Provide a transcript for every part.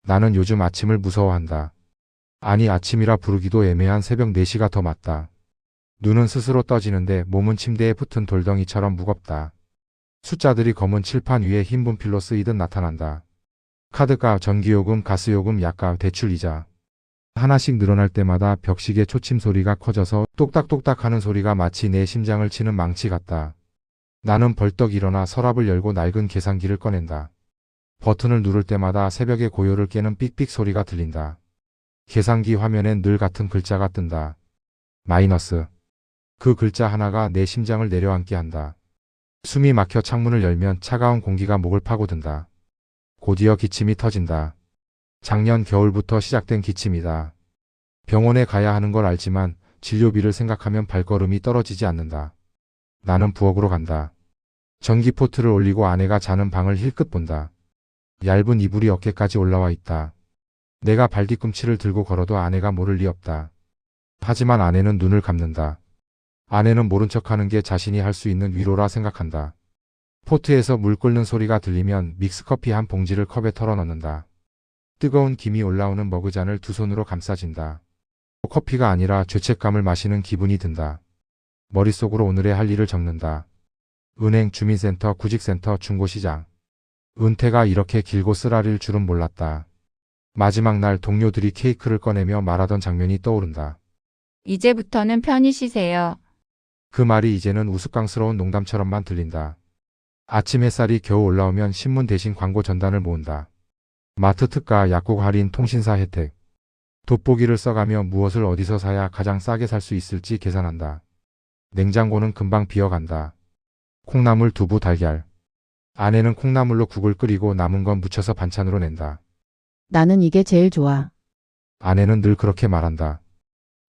나는 요즘 아침을 무서워한다. 아니 아침이라 부르기도 애매한 새벽 4시가 더 맞다. 눈은 스스로 떠지는데 몸은 침대에 붙은 돌덩이처럼 무겁다. 숫자들이 검은 칠판 위에 흰 분필로 쓰이듯 나타난다. 카드값, 전기요금, 가스요금, 약값, 대출이자. 하나씩 늘어날 때마다 벽시계 초침 소리가 커져서 똑딱똑딱 하는 소리가 마치 내 심장을 치는 망치 같다. 나는 벌떡 일어나 서랍을 열고 낡은 계산기를 꺼낸다. 버튼을 누를 때마다 새벽의 고요를 깨는 삑삑 소리가 들린다. 계산기 화면엔 늘 같은 글자가 뜬다. 마이너스. 그 글자 하나가 내 심장을 내려앉게 한다. 숨이 막혀 창문을 열면 차가운 공기가 목을 파고든다. 곧이어 기침이 터진다. 작년 겨울부터 시작된 기침이다. 병원에 가야 하는 걸 알지만 진료비를 생각하면 발걸음이 떨어지지 않는다. 나는 부엌으로 간다. 전기포트를 올리고 아내가 자는 방을 힐끗 본다. 얇은 이불이 어깨까지 올라와 있다. 내가 발뒤꿈치를 들고 걸어도 아내가 모를 리 없다. 하지만 아내는 눈을 감는다. 아내는 모른 척하는 게 자신이 할 수 있는 위로라 생각한다. 포트에서 물 끓는 소리가 들리면 믹스커피 한 봉지를 컵에 털어넣는다. 뜨거운 김이 올라오는 머그잔을 두 손으로 감싸진다. 커피가 아니라 죄책감을 마시는 기분이 든다. 머릿속으로 오늘의 할 일을 적는다. 은행, 주민센터, 구직센터, 중고시장. 은퇴가 이렇게 길고 쓰라릴 줄은 몰랐다. 마지막 날 동료들이 케이크를 꺼내며 말하던 장면이 떠오른다. 이제부터는 편히 쉬세요. 그 말이 이제는 우스꽝스러운 농담처럼만 들린다. 아침 햇살이 겨우 올라오면 신문 대신 광고 전단을 모은다. 마트 특가, 약국 할인, 통신사 혜택. 돋보기를 써가며 무엇을 어디서 사야 가장 싸게 살 수 있을지 계산한다. 냉장고는 금방 비어간다. 콩나물, 두부, 달걀. 아내는 콩나물로 국을 끓이고 남은 건 무쳐서 반찬으로 낸다. 나는 이게 제일 좋아. 아내는 늘 그렇게 말한다.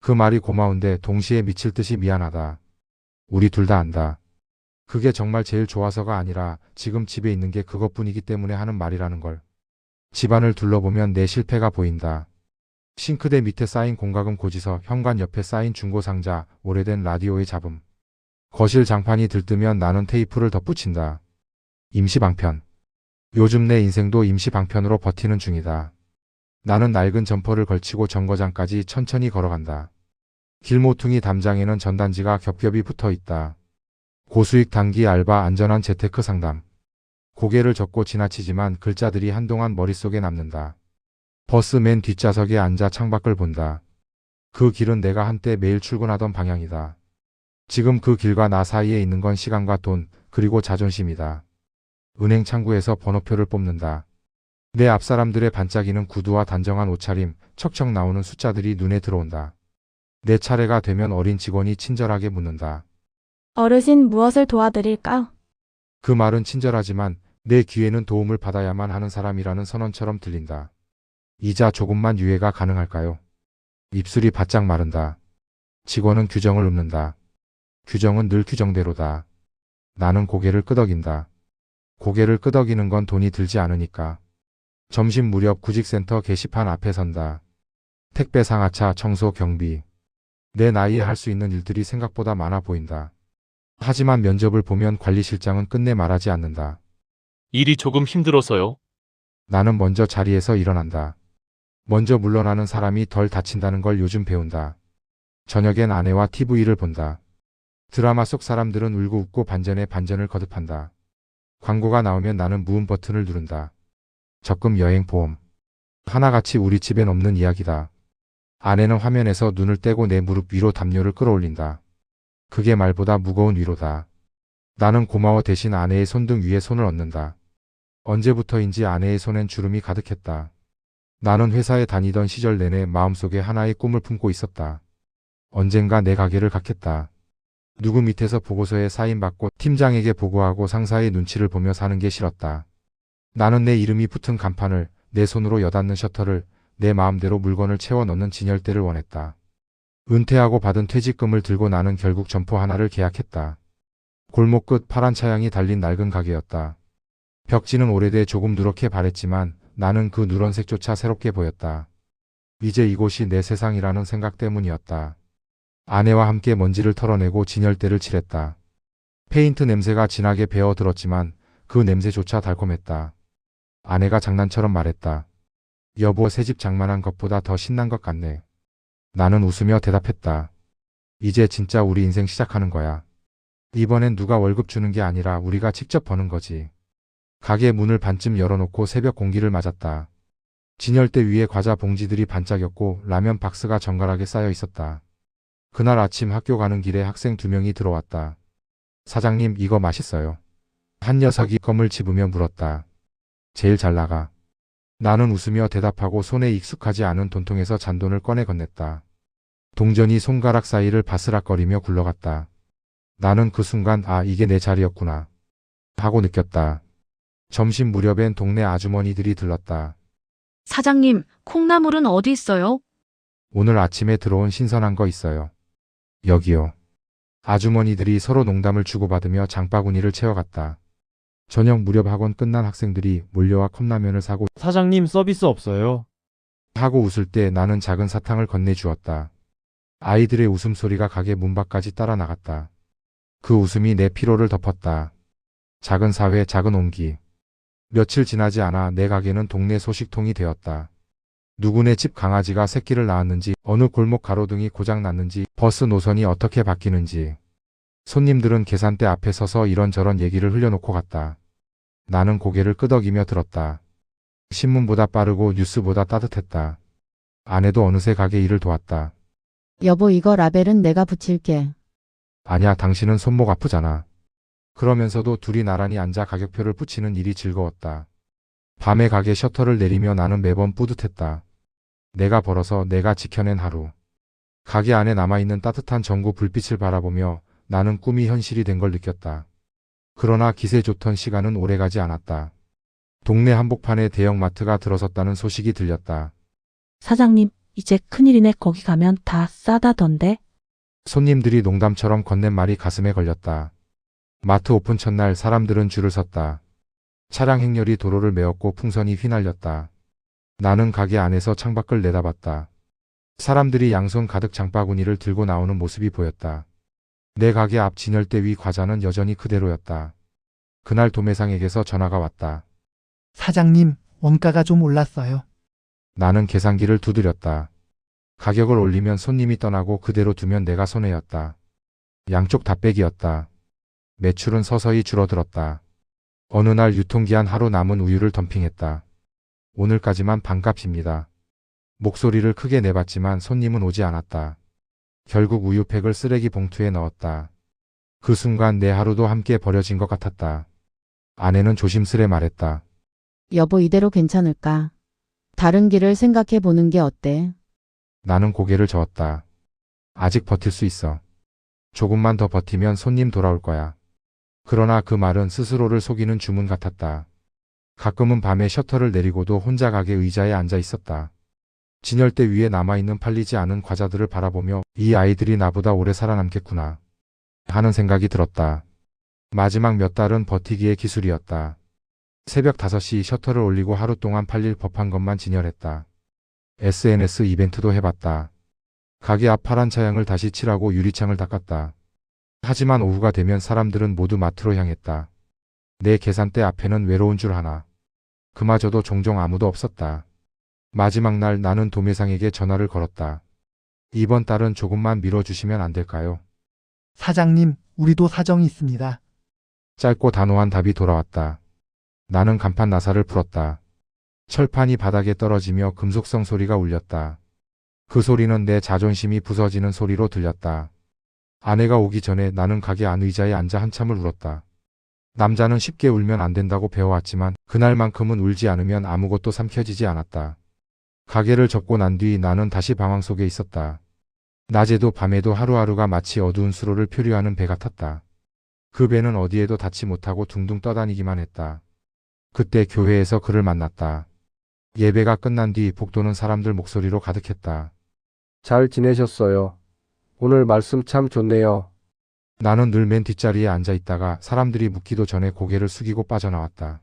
그 말이 고마운데 동시에 미칠 듯이 미안하다. 우리 둘 다 안다. 그게 정말 제일 좋아서가 아니라 지금 집에 있는 게 그것뿐이기 때문에 하는 말이라는 걸. 집안을 둘러보면 내 실패가 보인다. 싱크대 밑에 쌓인 공과금 고지서, 현관 옆에 쌓인 중고상자, 오래된 라디오의 잡음. 거실 장판이 들뜨면 나는 테이프를 덧붙인다. 임시방편. 요즘 내 인생도 임시방편으로 버티는 중이다. 나는 낡은 점퍼를 걸치고 정거장까지 천천히 걸어간다. 길모퉁이 담장에는 전단지가 겹겹이 붙어 있다. 고수익 단기 알바, 안전한 재테크 상담. 고개를 젓고 지나치지만 글자들이 한동안 머릿속에 남는다. 버스 맨 뒷좌석에 앉아 창밖을 본다. 그 길은 내가 한때 매일 출근하던 방향이다. 지금 그 길과 나 사이에 있는 건 시간과 돈, 그리고 자존심이다. 은행 창구에서 번호표를 뽑는다. 내 앞사람들의 반짝이는 구두와 단정한 옷차림, 척척 나오는 숫자들이 눈에 들어온다. 내 차례가 되면 어린 직원이 친절하게 묻는다. 어르신 무엇을 도와드릴까? 그 말은 친절하지만 내 귀에는 도움을 받아야만 하는 사람이라는 선언처럼 들린다. 이자 조금만 유예가 가능할까요? 입술이 바짝 마른다. 직원은 규정을 읊는다. 규정은 늘 규정대로다. 나는 고개를 끄덕인다. 고개를 끄덕이는 건 돈이 들지 않으니까. 점심 무렵 구직센터 게시판 앞에 선다. 택배 상하차, 청소, 경비. 내 나이에 할 수 있는 일들이 생각보다 많아 보인다. 하지만 면접을 보면 관리실장은 끝내 말하지 않는다. 일이 조금 힘들어서요. 나는 먼저 자리에서 일어난다. 먼저 물러나는 사람이 덜 다친다는 걸 요즘 배운다. 저녁엔 아내와 TV를 본다. 드라마 속 사람들은 울고 웃고 반전에 반전을 거듭한다. 광고가 나오면 나는 무음 버튼을 누른다. 적금, 여행, 보험. 하나같이 우리 집엔 없는 이야기다. 아내는 화면에서 눈을 떼고 내 무릎 위로 담요를 끌어올린다. 그게 말보다 무거운 위로다. 나는 고마워 대신 아내의 손등 위에 손을 얹는다. 언제부터인지 아내의 손엔 주름이 가득했다. 나는 회사에 다니던 시절 내내 마음속에 하나의 꿈을 품고 있었다. 언젠가 내 가게를 갖겠다. 누구 밑에서 보고서에 사인받고 팀장에게 보고하고 상사의 눈치를 보며 사는 게 싫었다. 나는 내 이름이 붙은 간판을, 내 손으로 여닫는 셔터를, 내 마음대로 물건을 채워 넣는 진열대를 원했다. 은퇴하고 받은 퇴직금을 들고 나는 결국 점포 하나를 계약했다. 골목 끝 파란 차량이 달린 낡은 가게였다. 벽지는 오래돼 조금 누렇게 바랬지만 나는 그 누런색조차 새롭게 보였다. 이제 이곳이 내 세상이라는 생각 때문이었다. 아내와 함께 먼지를 털어내고 진열대를 칠했다. 페인트 냄새가 진하게 배어 들었지만 그 냄새조차 달콤했다. 아내가 장난처럼 말했다. 여보, 새집 장만한 것보다 더 신난 것 같네. 나는 웃으며 대답했다. 이제 진짜 우리 인생 시작하는 거야. 이번엔 누가 월급 주는 게 아니라 우리가 직접 버는 거지. 가게 문을 반쯤 열어놓고 새벽 공기를 맞았다. 진열대 위에 과자 봉지들이 반짝였고 라면 박스가 정갈하게 쌓여 있었다. 그날 아침 학교 가는 길에 학생 2명이 들어왔다. 사장님, 이거 맛있어요. 한 녀석이 껌을 집으며 물었다. 제일 잘 나가. 나는 웃으며 대답하고 손에 익숙하지 않은 돈통에서 잔돈을 꺼내 건넸다. 동전이 손가락 사이를 바스락거리며 굴러갔다. 나는 그 순간 이게 내 자리였구나 하고 느꼈다. 점심 무렵엔 동네 아주머니들이 들렀다. 사장님, 콩나물은 어디 있어요? 오늘 아침에 들어온 신선한 거 있어요. 여기요. 아주머니들이 서로 농담을 주고받으며 장바구니를 채워갔다. 저녁 무렵 학원 끝난 학생들이 몰려와 컵라면을 사고 사장님 서비스 없어요. 하고 웃을 때 나는 작은 사탕을 건네주었다. 아이들의 웃음소리가 가게 문 밖까지 따라 나갔다. 그 웃음이 내 피로를 덮었다. 작은 사회, 작은 온기. 며칠 지나지 않아 내 가게는 동네 소식통이 되었다. 누구네 집 강아지가 새끼를 낳았는지, 어느 골목 가로등이 고장났는지, 버스 노선이 어떻게 바뀌는지. 손님들은 계산대 앞에 서서 이런저런 얘기를 흘려놓고 갔다. 나는 고개를 끄덕이며 들었다. 신문보다 빠르고 뉴스보다 따뜻했다. 아내도 어느새 가게 일을 도왔다. 여보, 이거 라벨은 내가 붙일게. 아니야, 당신은 손목 아프잖아. 그러면서도 둘이 나란히 앉아 가격표를 붙이는 일이 즐거웠다. 밤에 가게 셔터를 내리며 나는 매번 뿌듯했다. 내가 벌어서 내가 지켜낸 하루. 가게 안에 남아있는 따뜻한 전구 불빛을 바라보며 나는 꿈이 현실이 된 걸 느꼈다. 그러나 기세 좋던 시간은 오래가지 않았다. 동네 한복판에 대형마트가 들어섰다는 소식이 들렸다. 사장님, 이제 큰일이네. 거기 가면 다 싸다던데. 손님들이 농담처럼 건넨 말이 가슴에 걸렸다. 마트 오픈 첫날 사람들은 줄을 섰다. 차량 행렬이 도로를 메웠고 풍선이 휘날렸다. 나는 가게 안에서 창밖을 내다봤다. 사람들이 양손 가득 장바구니를 들고 나오는 모습이 보였다. 내 가게 앞 진열대 위 과자는 여전히 그대로였다. 그날 도매상에게서 전화가 왔다. 사장님, 원가가 좀 올랐어요. 나는 계산기를 두드렸다. 가격을 올리면 손님이 떠나고 그대로 두면 내가 손해였다. 양쪽 다 빼기였다. 매출은 서서히 줄어들었다. 어느 날 유통기한 하루 남은 우유를 덤핑했다. 오늘까지만 반값입니다. 목소리를 크게 내봤지만 손님은 오지 않았다. 결국 우유팩을 쓰레기 봉투에 넣었다. 그 순간 내 하루도 함께 버려진 것 같았다. 아내는 조심스레 말했다. 여보, 이대로 괜찮을까? 다른 길을 생각해 보는 게 어때? 나는 고개를 저었다. 아직 버틸 수 있어. 조금만 더 버티면 손님 돌아올 거야. 그러나 그 말은 스스로를 속이는 주문 같았다. 가끔은 밤에 셔터를 내리고도 혼자 가게 의자에 앉아 있었다. 진열대 위에 남아있는 팔리지 않은 과자들을 바라보며 이 아이들이 나보다 오래 살아남겠구나 하는 생각이 들었다. 마지막 몇 달은 버티기의 기술이었다. 새벽 5시 셔터를 올리고 하루 동안 팔릴 법한 것만 진열했다. SNS 이벤트도 해봤다. 가게 앞 파란 차양을 다시 칠하고 유리창을 닦았다. 하지만 오후가 되면 사람들은 모두 마트로 향했다. 내 계산대 앞에는 외로운 줄 하나. 그마저도 종종 아무도 없었다. 마지막 날 나는 도매상에게 전화를 걸었다. 이번 달은 조금만 미뤄주시면 안 될까요? 사장님, 우리도 사정이 있습니다. 짧고 단호한 답이 돌아왔다. 나는 간판 나사를 풀었다. 철판이 바닥에 떨어지며 금속성 소리가 울렸다. 그 소리는 내 자존심이 부서지는 소리로 들렸다. 아내가 오기 전에 나는 가게 안 의자에 앉아 한참을 울었다. 남자는 쉽게 울면 안 된다고 배워왔지만 그날만큼은 울지 않으면 아무것도 삼켜지지 않았다. 가게를 접고 난 뒤 나는 다시 방황 속에 있었다. 낮에도 밤에도 하루하루가 마치 어두운 수로를 표류하는 배 같았다. 그 배는 어디에도 닿지 못하고 둥둥 떠다니기만 했다. 그때 교회에서 그를 만났다. 예배가 끝난 뒤 복도는 사람들 목소리로 가득했다. 잘 지내셨어요? 오늘 말씀 참 좋네요. 나는 늘 맨 뒷자리에 앉아 있다가 사람들이 묻기도 전에 고개를 숙이고 빠져나왔다.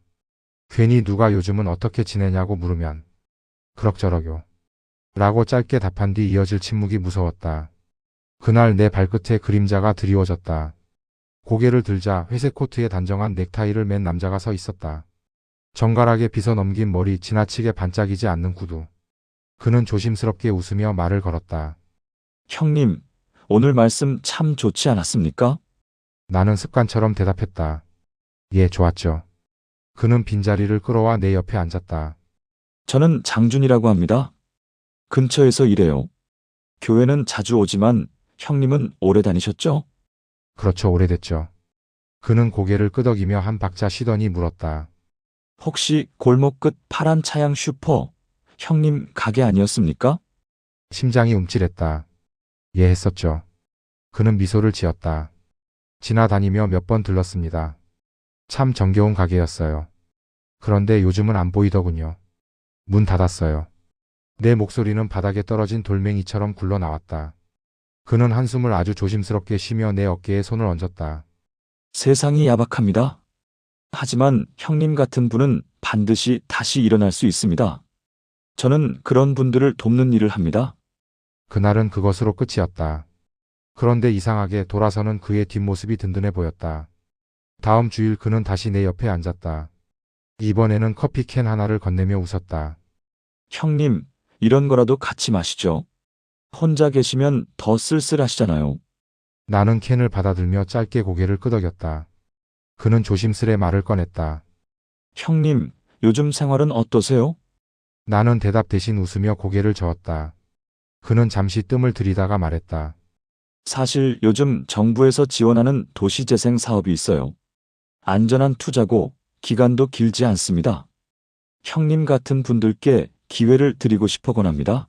괜히 누가 요즘은 어떻게 지내냐고 물으면 그럭저럭요 라고 짧게 답한 뒤 이어질 침묵이 무서웠다. 그날 내 발끝에 그림자가 드리워졌다. 고개를 들자 회색 코트에 단정한 넥타이를 맨 남자가 서 있었다. 정갈하게 빗어 넘긴 머리, 지나치게 반짝이지 않는 구두. 그는 조심스럽게 웃으며 말을 걸었다. 형님, 오늘 말씀 참 좋지 않았습니까? 나는 습관처럼 대답했다. 예, 좋았죠. 그는 빈자리를 끌어와 내 옆에 앉았다. 저는 장준이라고 합니다. 근처에서 일해요. 교회는 자주 오지만 형님은 오래 다니셨죠? 그렇죠, 오래됐죠. 그는 고개를 끄덕이며 한 박자 쉬더니 물었다. 혹시 골목 끝 파란 차양 슈퍼 형님 가게 아니었습니까? 심장이 움찔했다. 예, 했었죠. 그는 미소를 지었다. 지나다니며 몇 번 들렀습니다. 참 정겨운 가게였어요. 그런데 요즘은 안 보이더군요. 문 닫았어요. 내 목소리는 바닥에 떨어진 돌멩이처럼 굴러나왔다. 그는 한숨을 아주 조심스럽게 쉬며 내 어깨에 손을 얹었다. 세상이 야박합니다. 하지만 형님 같은 분은 반드시 다시 일어날 수 있습니다. 저는 그런 분들을 돕는 일을 합니다. 그날은 그것으로 끝이었다. 그런데 이상하게 돌아서는 그의 뒷모습이 든든해 보였다. 다음 주일 그는 다시 내 옆에 앉았다. 이번에는 커피캔 하나를 건네며 웃었다. 형님, 이런 거라도 같이 마시죠. 혼자 계시면 더 쓸쓸하시잖아요. 나는 캔을 받아들며 짧게 고개를 끄덕였다. 그는 조심스레 말을 꺼냈다. 형님, 요즘 생활은 어떠세요? 나는 대답 대신 웃으며 고개를 저었다. 그는 잠시 뜸을 들이다가 말했다. 사실 요즘 정부에서 지원하는 도시재생 사업이 있어요. 안전한 투자고 기간도 길지 않습니다. 형님 같은 분들께 기회를 드리고 싶어곤 합니다.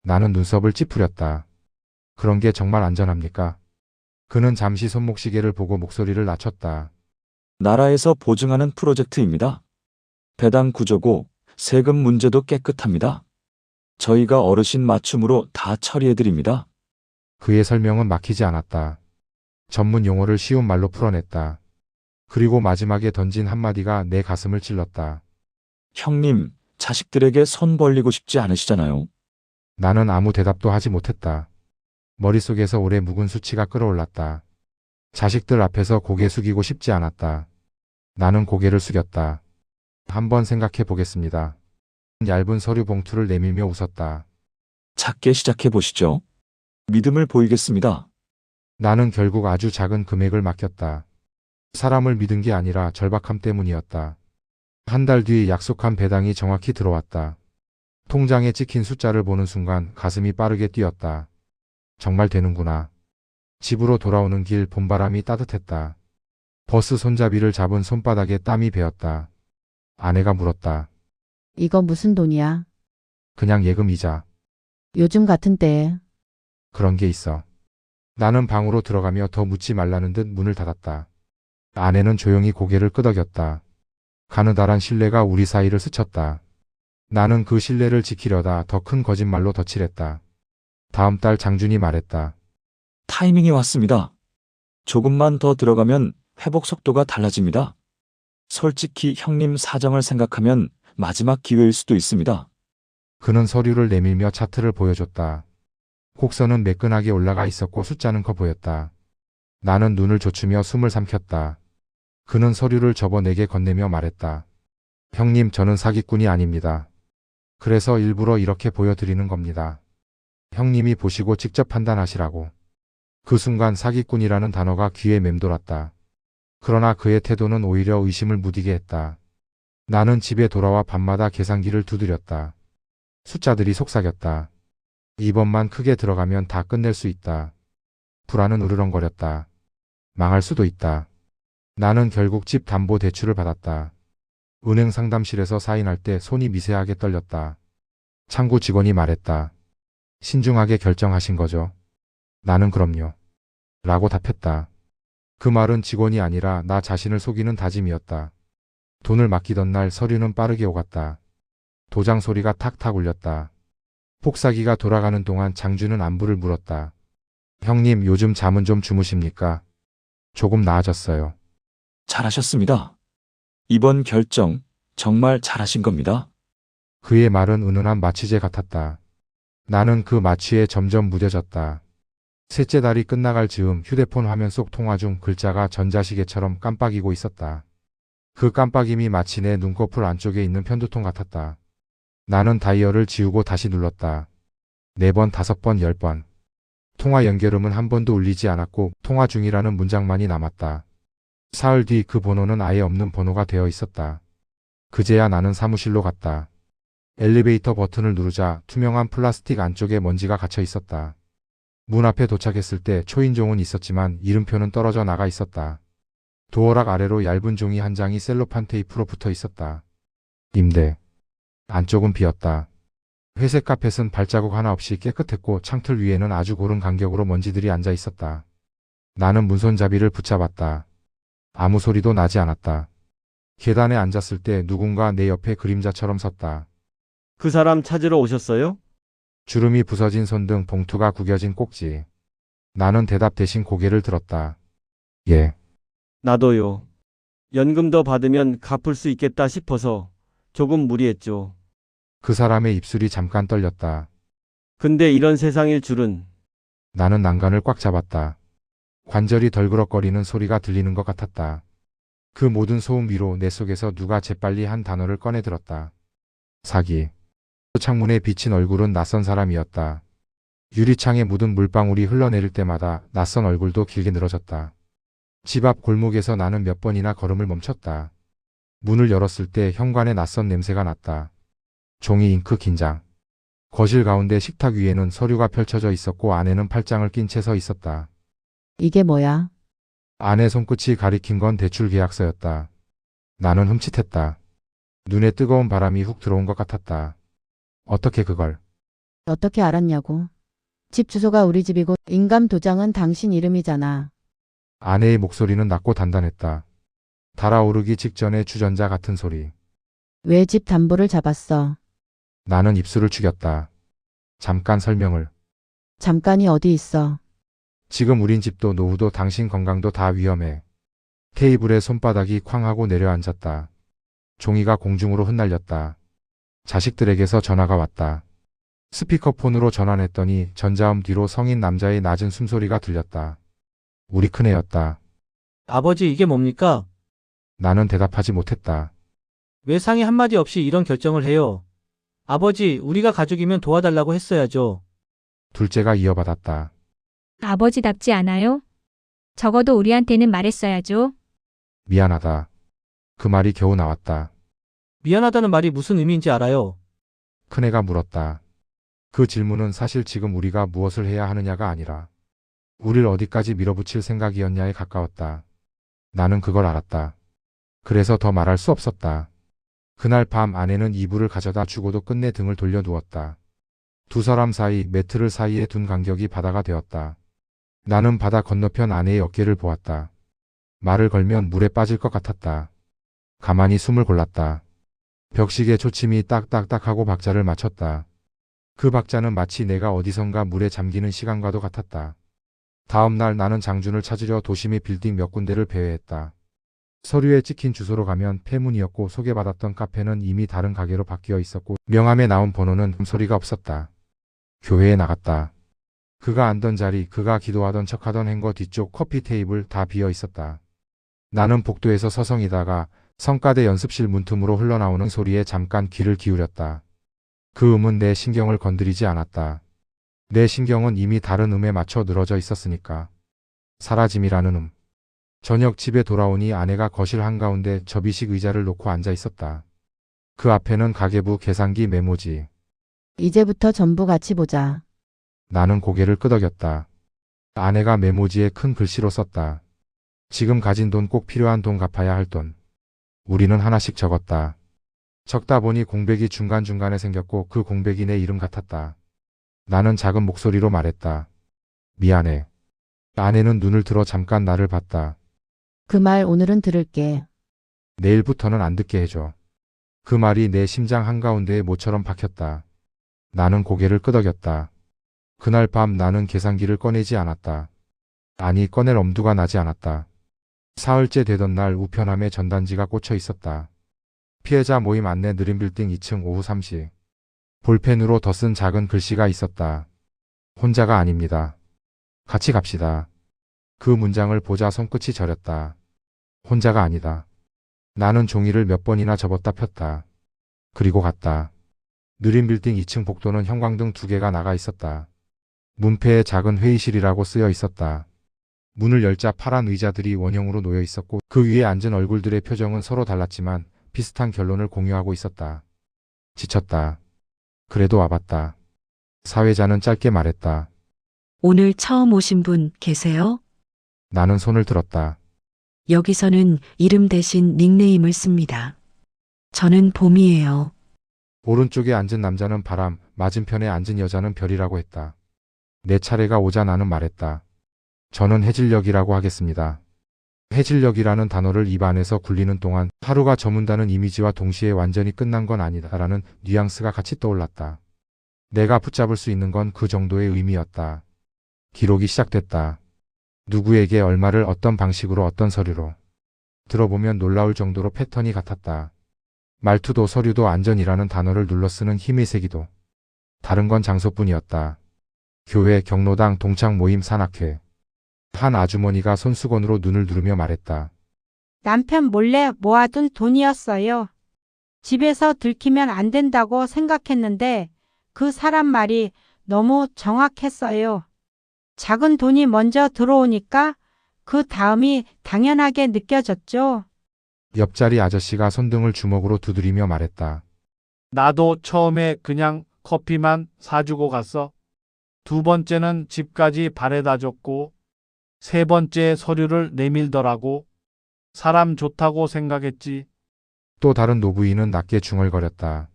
나는 눈썹을 찌푸렸다. 그런 게 정말 안전합니까? 그는 잠시 손목시계를 보고 목소리를 낮췄다. 나라에서 보증하는 프로젝트입니다. 배당 구조고 세금 문제도 깨끗합니다. 저희가 어르신 맞춤으로 다 처리해드립니다. 그의 설명은 막히지 않았다. 전문 용어를 쉬운 말로 풀어냈다. 그리고 마지막에 던진 한마디가 내 가슴을 찔렀다. 형님, 자식들에게 손 벌리고 싶지 않으시잖아요. 나는 아무 대답도 하지 못했다. 머릿속에서 오래 묵은 수치가 끌어올랐다. 자식들 앞에서 고개 숙이고 싶지 않았다. 나는 고개를 숙였다. 한번 생각해 보겠습니다. 얇은 서류 봉투를 내밀며 웃었다. 작게 시작해 보시죠. 믿음을 보이겠습니다. 나는 결국 아주 작은 금액을 맡겼다. 사람을 믿은 게 아니라 절박함 때문이었다. 한 달 뒤 약속한 배당이 정확히 들어왔다. 통장에 찍힌 숫자를 보는 순간 가슴이 빠르게 뛰었다. 정말 되는구나. 집으로 돌아오는 길 봄바람이 따뜻했다. 버스 손잡이를 잡은 손바닥에 땀이 배었다. 아내가 물었다. 이거 무슨 돈이야? 그냥 예금이자. 요즘 같은 때에. 그런 게 있어. 나는 방으로 들어가며 더 묻지 말라는 듯 문을 닫았다. 아내는 조용히 고개를 끄덕였다. 가느다란 신뢰가 우리 사이를 스쳤다. 나는 그 신뢰를 지키려다 더 큰 거짓말로 덧칠했다. 다음 달 장준이 말했다. 타이밍이 왔습니다. 조금만 더 들어가면 회복 속도가 달라집니다. 솔직히 형님 사정을 생각하면 마지막 기회일 수도 있습니다. 그는 서류를 내밀며 차트를 보여줬다. 곡선은 매끈하게 올라가 있었고 숫자는 커 보였다. 나는 눈을 조추며 숨을 삼켰다. 그는 서류를 접어 내게 건네며 말했다. 형님, 저는 사기꾼이 아닙니다. 그래서 일부러 이렇게 보여드리는 겁니다. 형님이 보시고 직접 판단하시라고. 그 순간 사기꾼이라는 단어가 귀에 맴돌았다. 그러나 그의 태도는 오히려 의심을 무디게 했다. 나는 집에 돌아와 밤마다 계산기를 두드렸다. 숫자들이 속삭였다. 이번만 크게 들어가면 다 끝낼 수 있다. 불안은 으르렁거렸다. 망할 수도 있다. 나는 결국 집 담보 대출을 받았다. 은행 상담실에서 사인할 때 손이 미세하게 떨렸다. 창구 직원이 말했다. 신중하게 결정하신 거죠? 나는 그럼요. 라고 답했다. 그 말은 직원이 아니라 나 자신을 속이는 다짐이었다. 돈을 맡기던 날 서류는 빠르게 오갔다. 도장 소리가 탁탁 울렸다. 복사기가 돌아가는 동안 장준은 안부를 물었다. 형님, 요즘 잠은 좀 주무십니까? 조금 나아졌어요. 잘하셨습니다. 이번 결정 정말 잘하신 겁니다. 그의 말은 은은한 마취제 같았다. 나는 그 마취에 점점 무뎌졌다. 셋째 달이 끝나갈 즈음 휴대폰 화면 속 통화 중 글자가 전자시계처럼 깜빡이고 있었다. 그 깜빡임이 마치 내 눈꺼풀 안쪽에 있는 편두통 같았다. 나는 다이얼을 지우고 다시 눌렀다. 4번, 5번, 10번. 통화 연결음은 한 번도 울리지 않았고 통화 중이라는 문장만이 남았다. 사흘 뒤 그 번호는 아예 없는 번호가 되어 있었다. 그제야 나는 사무실로 갔다. 엘리베이터 버튼을 누르자 투명한 플라스틱 안쪽에 먼지가 갇혀 있었다. 문 앞에 도착했을 때 초인종은 있었지만 이름표는 떨어져 나가 있었다. 도어락 아래로 얇은 종이 한 장이 셀로판 테이프로 붙어 있었다. 임대. 안쪽은 비었다. 회색 카펫은 발자국 하나 없이 깨끗했고 창틀 위에는 아주 고른 간격으로 먼지들이 앉아 있었다. 나는 문손잡이를 붙잡았다. 아무 소리도 나지 않았다. 계단에 앉았을 때 누군가 내 옆에 그림자처럼 섰다. 그 사람 찾으러 오셨어요? 주름이 부서진 손 등 봉투가 구겨진 꼭지. 나는 대답 대신 고개를 들었다. 예. 나도요. 연금 더 받으면 갚을 수 있겠다 싶어서 조금 무리했죠. 그 사람의 입술이 잠깐 떨렸다. 근데 이런 세상일 줄은. 나는 난간을 꽉 잡았다. 관절이 덜그럭거리는 소리가 들리는 것 같았다. 그 모든 소음 위로 내 속에서 누가 재빨리 한 단어를 꺼내 들었다. 사기. 창문에 비친 얼굴은 낯선 사람이었다. 유리창에 묻은 물방울이 흘러내릴 때마다 낯선 얼굴도 길게 늘어졌다. 집 앞 골목에서 나는 몇 번이나 걸음을 멈췄다. 문을 열었을 때 현관에 낯선 냄새가 났다. 종이 잉크 긴장. 거실 가운데 식탁 위에는 서류가 펼쳐져 있었고 안에는 팔짱을 낀 채 서 있었다. 이게 뭐야? 안에 손끝이 가리킨 건 대출 계약서였다. 나는 흠칫했다. 눈에 뜨거운 바람이 훅 들어온 것 같았다. 어떻게 그걸? 어떻게 알았냐고. 집 주소가 우리 집이고 인감 도장은 당신 이름이잖아. 아내의 목소리는 낮고 단단했다. 달아오르기 직전의 주전자 같은 소리. 왜 집 담보를 잡았어? 나는 입술을 죽였다. 잠깐 설명을. 잠깐이 어디 있어? 지금 우린 집도 노후도 당신 건강도 다 위험해. 테이블에 손바닥이 쾅 하고 내려앉았다. 종이가 공중으로 흩날렸다. 자식들에게서 전화가 왔다. 스피커폰으로 전환했더니 전자음 뒤로 성인 남자의 낮은 숨소리가 들렸다. 우리 큰애였다. 아버지, 이게 뭡니까? 나는 대답하지 못했다. 왜 상의 한마디 없이 이런 결정을 해요? 아버지, 우리가 가족이면 도와달라고 했어야죠. 둘째가 이어받았다. 아버지답지 않아요? 적어도 우리한테는 말했어야죠. 미안하다. 그 말이 겨우 나왔다. 미안하다는 말이 무슨 의미인지 알아요? 큰애가 물었다. 그 질문은 사실 지금 우리가 무엇을 해야 하느냐가 아니라 우릴 어디까지 밀어붙일 생각이었냐에 가까웠다. 나는 그걸 알았다. 그래서 더 말할 수 없었다. 그날 밤 아내는 이불을 가져다 주고도 끝내 등을 돌려 누웠다. 두 사람 사이 매트를 사이에 둔 간격이 바다가 되었다. 나는 바다 건너편 아내의 어깨를 보았다. 말을 걸면 물에 빠질 것 같았다. 가만히 숨을 골랐다. 벽식의 초침이 딱딱딱하고 박자를 맞췄다. 그 박자는 마치 내가 어디선가 물에 잠기는 시간과도 같았다. 다음 날 나는 장준을 찾으려 도심의 빌딩 몇 군데를 배회했다. 서류에 찍힌 주소로 가면 폐문이었고 소개받았던 카페는 이미 다른 가게로 바뀌어 있었고 명함에 나온 번호는 소리가 없었다. 교회에 나갔다. 그가 앉던 자리, 그가 기도하던 척하던 행거 뒤쪽 커피 테이블 다 비어 있었다. 나는 복도에서 서성이다가 성가대 연습실 문틈으로 흘러나오는 소리에 잠깐 귀를 기울였다. 그 음은 내 신경을 건드리지 않았다. 내 신경은 이미 다른 음에 맞춰 늘어져 있었으니까. 사라짐이라는 음. 저녁 집에 돌아오니 아내가 거실 한가운데 접이식 의자를 놓고 앉아 있었다. 그 앞에는 가계부 계산기 메모지. 이제부터 전부 같이 보자. 나는 고개를 끄덕였다. 아내가 메모지에 큰 글씨로 썼다. 지금 가진 돈, 꼭 필요한 돈, 갚아야 할 돈. 우리는 하나씩 적었다. 적다 보니 공백이 중간중간에 생겼고 그 공백이 내 이름 같았다. 나는 작은 목소리로 말했다. 미안해. 아내는 눈을 들어 잠깐 나를 봤다. 그 말 오늘은 들을게. 내일부터는 안 듣게 해줘. 그 말이 내 심장 한가운데에 모처럼 박혔다. 나는 고개를 끄덕였다. 그날 밤 나는 계산기를 꺼내지 않았다. 아니, 꺼낼 엄두가 나지 않았다. 사흘째 되던 날 우편함에 전단지가 꽂혀 있었다. 피해자 모임 안내 느린 빌딩 2층 오후 3시. 볼펜으로 덧쓴 작은 글씨가 있었다. 혼자가 아닙니다. 같이 갑시다. 그 문장을 보자 손끝이 저렸다. 혼자가 아니다. 나는 종이를 몇 번이나 접었다 폈다. 그리고 갔다. 느린 빌딩 2층 복도는 형광등 2개가 나가 있었다. 문패에 작은 회의실이라고 쓰여 있었다. 문을 열자 파란 의자들이 원형으로 놓여 있었고 그 위에 앉은 얼굴들의 표정은 서로 달랐지만 비슷한 결론을 공유하고 있었다. 지쳤다. 그래도 와봤다. 사회자는 짧게 말했다. 오늘 처음 오신 분 계세요? 나는 손을 들었다. 여기서는 이름 대신 닉네임을 씁니다. 저는 봄이에요. 오른쪽에 앉은 남자는 바람, 맞은편에 앉은 여자는 별이라고 했다. 내 차례가 오자 나는 말했다. 저는 해질녘이라고 하겠습니다. 해질녘이라는 단어를 입안에서 굴리는 동안 하루가 저문다는 이미지와 동시에 완전히 끝난 건 아니다라는 뉘앙스가 같이 떠올랐다. 내가 붙잡을 수 있는 건 그 정도의 의미였다. 기록이 시작됐다. 누구에게 얼마를 어떤 방식으로 어떤 서류로. 들어보면 놀라울 정도로 패턴이 같았다. 말투도 서류도 안전이라는 단어를 눌러 쓰는 힘의 세기도. 다른 건 장소뿐이었다. 교회, 경로당, 동창 모임, 산악회. 한 아주머니가 손수건으로 눈을 누르며 말했다. 남편 몰래 모아둔 돈이었어요. 집에서 들키면 안 된다고 생각했는데 그 사람 말이 너무 정확했어요. 작은 돈이 먼저 들어오니까 그 다음이 당연하게 느껴졌죠. 옆자리 아저씨가 손등을 주먹으로 두드리며 말했다. 나도 처음에 그냥 커피만 사주고 갔어. 두 번째는 집까지 바래다 줬고, 세 번째 서류를 내밀더라고. 사람 좋다고 생각했지. 또 다른 노부인은 낮게 중얼거렸다.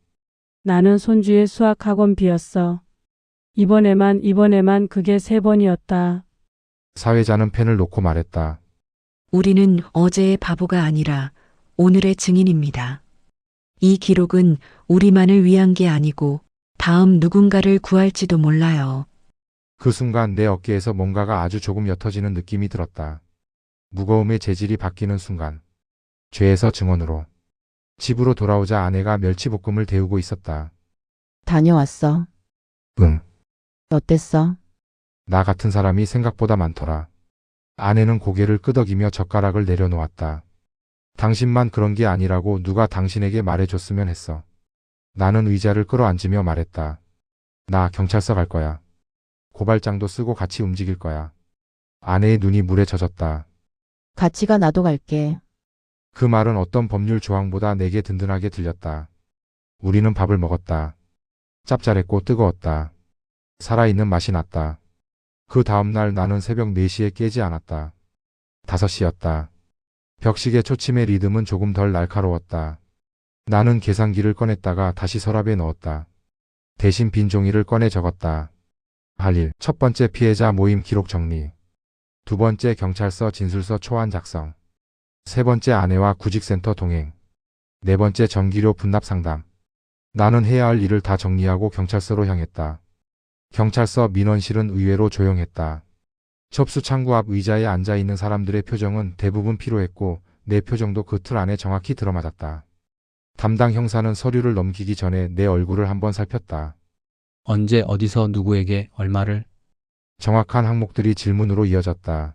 나는 손주의 수학학원 비었어. 이번에만 그게 3번이었다. 사회자는 펜을 놓고 말했다. 우리는 어제의 바보가 아니라 오늘의 증인입니다. 이 기록은 우리만을 위한 게 아니고 다음 누군가를 구할지도 몰라요. 그 순간 내 어깨에서 뭔가가 아주 조금 옅어지는 느낌이 들었다. 무거움의 재질이 바뀌는 순간. 죄에서 증언으로. 집으로 돌아오자 아내가 멸치볶음을 데우고 있었다. 다녀왔어. 응. 어땠어? 나 같은 사람이 생각보다 많더라. 아내는 고개를 끄덕이며 젓가락을 내려놓았다. 당신만 그런 게 아니라고 누가 당신에게 말해줬으면 했어. 나는 의자를 끌어앉으며 말했다. 나 경찰서 갈 거야. 고발장도 쓰고 같이 움직일 거야. 아내의 눈이 물에 젖었다. 같이 가. 나도 갈게. 그 말은 어떤 법률 조항보다 내게 든든하게 들렸다. 우리는 밥을 먹었다. 짭짤했고 뜨거웠다. 살아있는 맛이 났다. 그 다음날 나는 새벽 4시에 깨지 않았다. 5시였다. 벽시계 초침의 리듬은 조금 덜 날카로웠다. 나는 계산기를 꺼냈다가 다시 서랍에 넣었다. 대신 빈 종이를 꺼내 적었다. 할 일, 첫 번째 피해자 모임 기록 정리. 두 번째 경찰서 진술서 초안 작성. 세 번째 아내와 구직센터 동행. 네 번째 전기료 분납 상담. 나는 해야 할 일을 다 정리하고 경찰서로 향했다. 경찰서 민원실은 의외로 조용했다. 접수 창구 앞 의자에 앉아있는 사람들의 표정은 대부분 피로했고 내 표정도 그 틀 안에 정확히 들어맞았다. 담당 형사는 서류를 넘기기 전에 내 얼굴을 한번 살폈다. 언제 어디서 누구에게 얼마를? 정확한 항목들이 질문으로 이어졌다.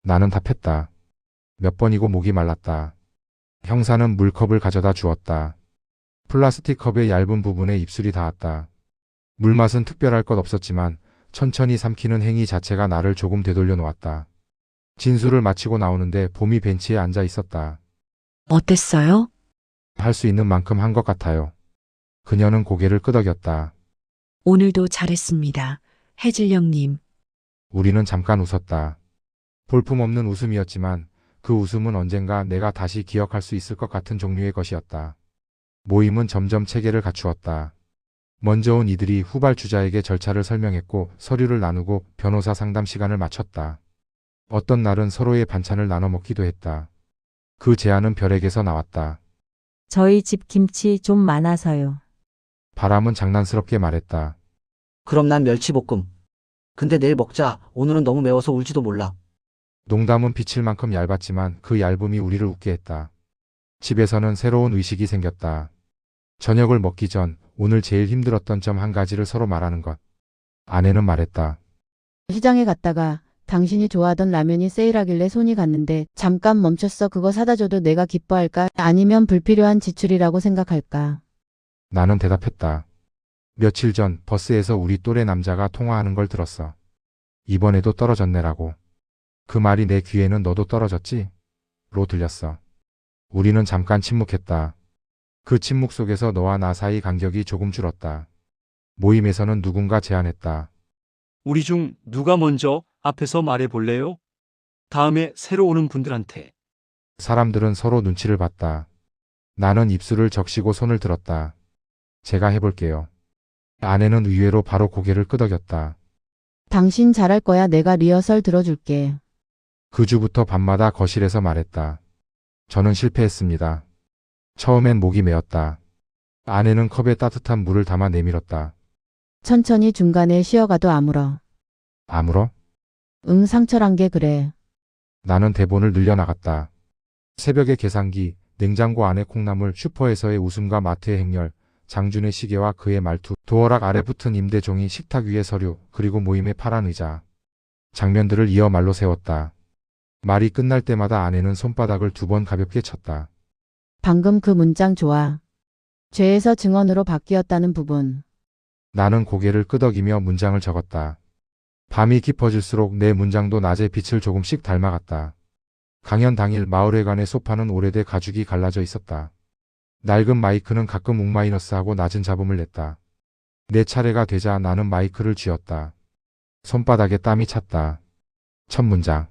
나는 답했다. 몇 번이고 목이 말랐다. 형사는 물컵을 가져다 주었다. 플라스틱 컵의 얇은 부분에 입술이 닿았다. 물맛은 특별할 것 없었지만 천천히 삼키는 행위 자체가 나를 조금 되돌려 놓았다. 진술을 마치고 나오는데 봄이 벤치에 앉아 있었다. 어땠어요? 할 수 있는 만큼 한 것 같아요. 그녀는 고개를 끄덕였다. 오늘도 잘했습니다. 해질녘님. 우리는 잠깐 웃었다. 볼품없는 웃음이었지만 그 웃음은 언젠가 내가 다시 기억할 수 있을 것 같은 종류의 것이었다. 모임은 점점 체계를 갖추었다. 먼저 온 이들이 후발주자에게 절차를 설명했고 서류를 나누고 변호사 상담 시간을 마쳤다. 어떤 날은 서로의 반찬을 나눠 먹기도 했다. 그 제안은 별에게서 나왔다. 저희 집 김치 좀 많아서요. 바람은 장난스럽게 말했다. 그럼 난 멸치볶음. 근데 내일 먹자. 오늘은 너무 매워서 울지도 몰라. 농담은 비칠 만큼 얇았지만 그 얇음이 우리를 웃게 했다. 집에서는 새로운 의식이 생겼다. 저녁을 먹기 전 오늘 제일 힘들었던 점 한 가지를 서로 말하는 것. 아내는 말했다. 시장에 갔다가 당신이 좋아하던 라면이 세일하길래 손이 갔는데 잠깐 멈췄어. 그거 사다 줘도 내가 기뻐할까? 아니면 불필요한 지출이라고 생각할까? 나는 대답했다. 며칠 전 버스에서 우리 또래 남자가 통화하는 걸 들었어. 이번에도 떨어졌네라고. 그 말이 내 귀에는 너도 떨어졌지? 로 들렸어. 우리는 잠깐 침묵했다. 그 침묵 속에서 너와 나 사이 간격이 조금 줄었다. 모임에서는 누군가 제안했다. 우리 중 누가 먼저 앞에서 말해 볼래요? 다음에 새로 오는 분들한테. 사람들은 서로 눈치를 봤다. 나는 입술을 적시고 손을 들었다. 제가 해볼게요. 아내는 의외로 바로 고개를 끄덕였다. 당신 잘할 거야. 내가 리허설 들어줄게. 그 주부터 밤마다 거실에서 말했다. 저는 실패했습니다. 처음엔 목이 메었다. 아내는 컵에 따뜻한 물을 담아 내밀었다. 천천히 중간에 쉬어가도 아물어. 아물어? 응, 상처란 게 그래. 나는 대본을 늘려나갔다. 새벽의 계산기, 냉장고 안의 콩나물, 슈퍼에서의 웃음과 마트의 행렬, 장준의 시계와 그의 말투, 도어락 아래 붙은 임대종이, 식탁 위의 서류, 그리고 모임의 파란 의자. 장면들을 이어 말로 세웠다. 말이 끝날 때마다 아내는 손바닥을 2번 가볍게 쳤다. 방금 그 문장 좋아. 죄에서 증언으로 바뀌었다는 부분. 나는 고개를 끄덕이며 문장을 적었다. 밤이 깊어질수록 내 문장도 낮의 빛을 조금씩 닮아갔다. 강연 당일 마을회관의 소파는 오래돼 가죽이 갈라져 있었다. 낡은 마이크는 가끔 웅마이너스하고 낮은 잡음을 냈다. 내 차례가 되자 나는 마이크를 쥐었다. 손바닥에 땀이 찼다. 첫 문장.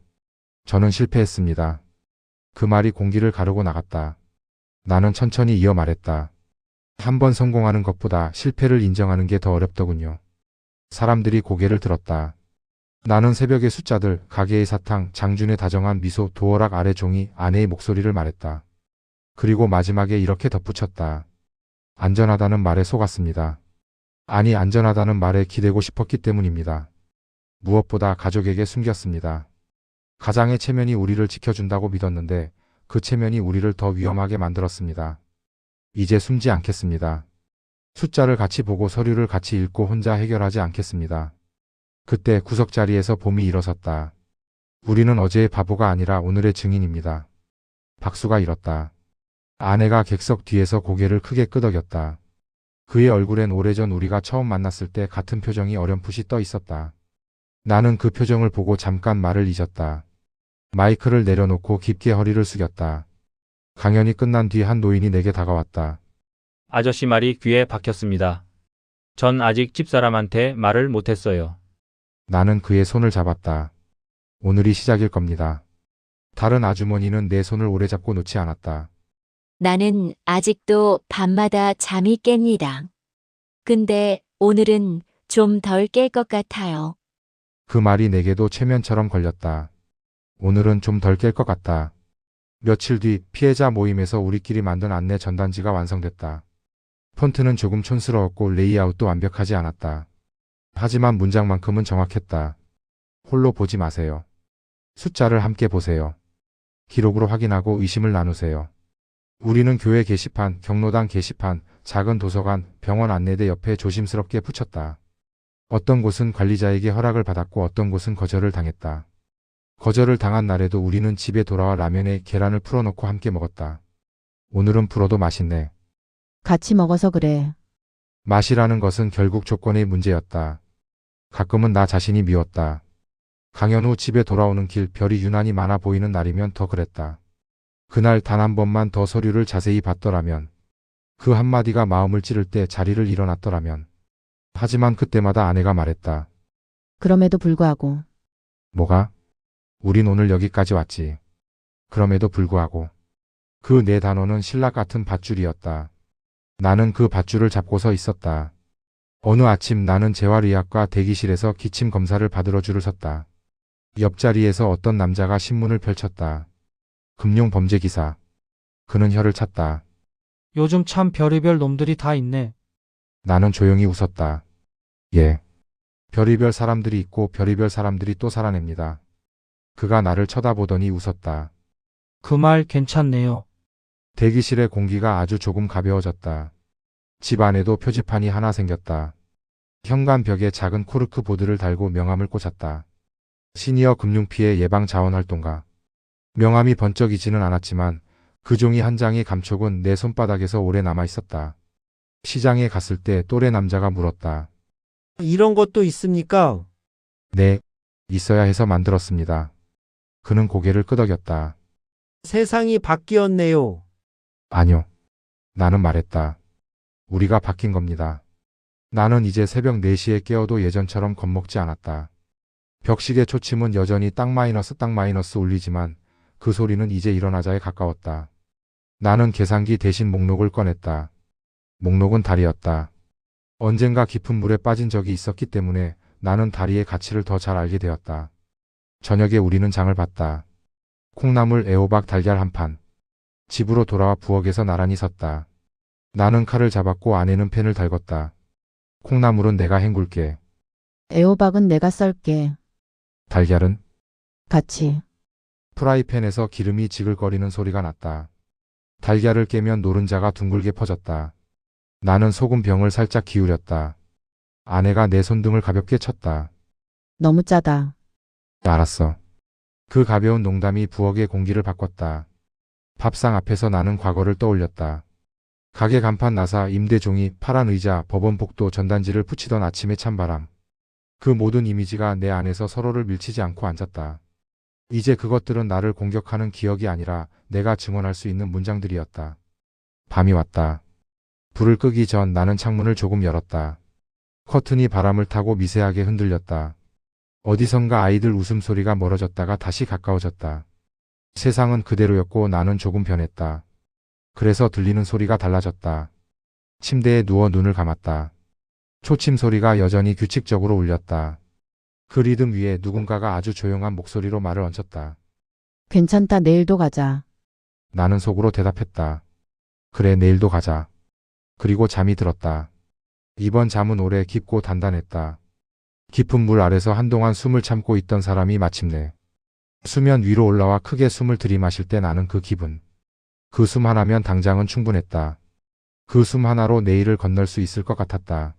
저는 실패했습니다. 그 말이 공기를 가르고 나갔다. 나는 천천히 이어 말했다. 한 번 성공하는 것보다 실패를 인정하는 게 더 어렵더군요. 사람들이 고개를 들었다. 나는 새벽의 숫자들, 가게의 사탕, 장준의 다정한 미소, 도어락 아래 종이, 아내의 목소리를 말했다. 그리고 마지막에 이렇게 덧붙였다. 안전하다는 말에 속았습니다. 아니, 안전하다는 말에 기대고 싶었기 때문입니다. 무엇보다 가족에게 숨겼습니다. 가장의 체면이 우리를 지켜준다고 믿었는데 그 체면이 우리를 더 위험하게 만들었습니다. 이제 숨지 않겠습니다. 숫자를 같이 보고 서류를 같이 읽고 혼자 해결하지 않겠습니다. 그때 구석자리에서 봄이 일어섰다. 우리는 어제의 바보가 아니라 오늘의 증인입니다. 박수가 일었다. 아내가 객석 뒤에서 고개를 크게 끄덕였다. 그의 얼굴엔 오래전 우리가 처음 만났을 때 같은 표정이 어렴풋이 떠 있었다. 나는 그 표정을 보고 잠깐 말을 잊었다. 마이크를 내려놓고 깊게 허리를 숙였다. 강연이 끝난 뒤 한 노인이 내게 다가왔다. 아저씨 말이 귀에 박혔습니다. 전 아직 집사람한테 말을 못했어요. 나는 그의 손을 잡았다. 오늘이 시작일 겁니다. 다른 아주머니는 내 손을 오래 잡고 놓지 않았다. 나는 아직도 밤마다 잠이 깹니다. 근데 오늘은 좀 덜 깰 것 같아요. 그 말이 내게도 최면처럼 걸렸다. 오늘은 좀 덜 깰 것 같다. 며칠 뒤 피해자 모임에서 우리끼리 만든 안내 전단지가 완성됐다. 폰트는 조금 촌스러웠고 레이아웃도 완벽하지 않았다. 하지만 문장만큼은 정확했다. 홀로 보지 마세요. 숫자를 함께 보세요. 기록으로 확인하고 의심을 나누세요. 우리는 교회 게시판, 경로당 게시판, 작은 도서관, 병원 안내대 옆에 조심스럽게 붙였다. 어떤 곳은 관리자에게 허락을 받았고 어떤 곳은 거절을 당했다. 거절을 당한 날에도 우리는 집에 돌아와 라면에 계란을 풀어놓고 함께 먹었다. 오늘은 풀어도 맛있네. 같이 먹어서 그래. 맛이라는 것은 결국 조건의 문제였다. 가끔은 나 자신이 미웠다. 강연 후 집에 돌아오는 길 별이 유난히 많아 보이는 날이면 더 그랬다. 그날 단 한 번만 더 서류를 자세히 봤더라면, 그 한마디가 마음을 찌를 때 자리를 일어났더라면. 하지만 그때마다 아내가 말했다. 그럼에도 불구하고. 뭐가? 우린 오늘 여기까지 왔지. 그럼에도 불구하고. 그 네 단어는 신락 같은 밧줄이었다. 나는 그 밧줄을 잡고 서 있었다. 어느 아침 나는 재활의학과 대기실에서 기침 검사를 받으러 줄을 섰다. 옆자리에서 어떤 남자가 신문을 펼쳤다. 금융범죄기사. 그는 혀를 찼다. 요즘 참 별의별 놈들이 다 있네. 나는 조용히 웃었다. 예. 별의별 사람들이 있고 별의별 사람들이 또 살아냅니다. 그가 나를 쳐다보더니 웃었다. 그 말 괜찮네요. 대기실의 공기가 아주 조금 가벼워졌다. 집 안에도 표지판이 하나 생겼다. 현관벽에 작은 코르크 보드를 달고 명함을 꽂았다. 시니어 금융피해 예방 자원활동가. 명함이 번쩍이지는 않았지만 그 종이 한 장의 감촉은 내 손바닥에서 오래 남아 있었다. 시장에 갔을 때 또래 남자가 물었다. 이런 것도 있습니까? 네, 있어야 해서 만들었습니다. 그는 고개를 끄덕였다. 세상이 바뀌었네요. 아니요. 나는 말했다. 우리가 바뀐 겁니다. 나는 이제 새벽 4시에 깨어도 예전처럼 겁먹지 않았다. 벽시계 초침은 여전히 딱 마이너스 울리지만 그 소리는 이제 일어나자에 가까웠다. 나는 계산기 대신 목록을 꺼냈다. 목록은 다리였다. 언젠가 깊은 물에 빠진 적이 있었기 때문에 나는 다리의 가치를 더 잘 알게 되었다. 저녁에 우리는 장을 봤다. 콩나물, 애호박, 달걀 한 판. 집으로 돌아와 부엌에서 나란히 섰다. 나는 칼을 잡았고 아내는 펜을 달궜다. 콩나물은 내가 헹굴게. 애호박은 내가 썰게. 달걀은? 같이. 프라이팬에서 기름이 지글거리는 소리가 났다. 달걀을 깨면 노른자가 둥글게 퍼졌다. 나는 소금병을 살짝 기울였다. 아내가 내 손등을 가볍게 쳤다. 너무 짜다. 알았어. 그 가벼운 농담이 부엌의 공기를 바꿨다. 밥상 앞에서 나는 과거를 떠올렸다. 가게 간판 나사, 임대 종이, 파란 의자, 법원 복도, 전단지를 붙이던 아침의 찬바람. 그 모든 이미지가 내 안에서 서로를 밀치지 않고 앉았다. 이제 그것들은 나를 공격하는 기억이 아니라 내가 증언할 수 있는 문장들이었다. 밤이 왔다. 불을 끄기 전 나는 창문을 조금 열었다. 커튼이 바람을 타고 미세하게 흔들렸다. 어디선가 아이들 웃음소리가 멀어졌다가 다시 가까워졌다. 세상은 그대로였고 나는 조금 변했다. 그래서 들리는 소리가 달라졌다. 침대에 누워 눈을 감았다. 초침 소리가 여전히 규칙적으로 울렸다. 그 리듬 위에 누군가가 아주 조용한 목소리로 말을 얹었다. 괜찮다, 내일도 가자. 나는 속으로 대답했다. 그래, 내일도 가자. 그리고 잠이 들었다. 이번 잠은 오래 깊고 단단했다. 깊은 물 아래서 한동안 숨을 참고 있던 사람이 마침내 수면 위로 올라와 크게 숨을 들이마실 때 나는 그 기분. 그 숨 하나면 당장은 충분했다. 그 숨 하나로 내일을 건널 수 있을 것 같았다.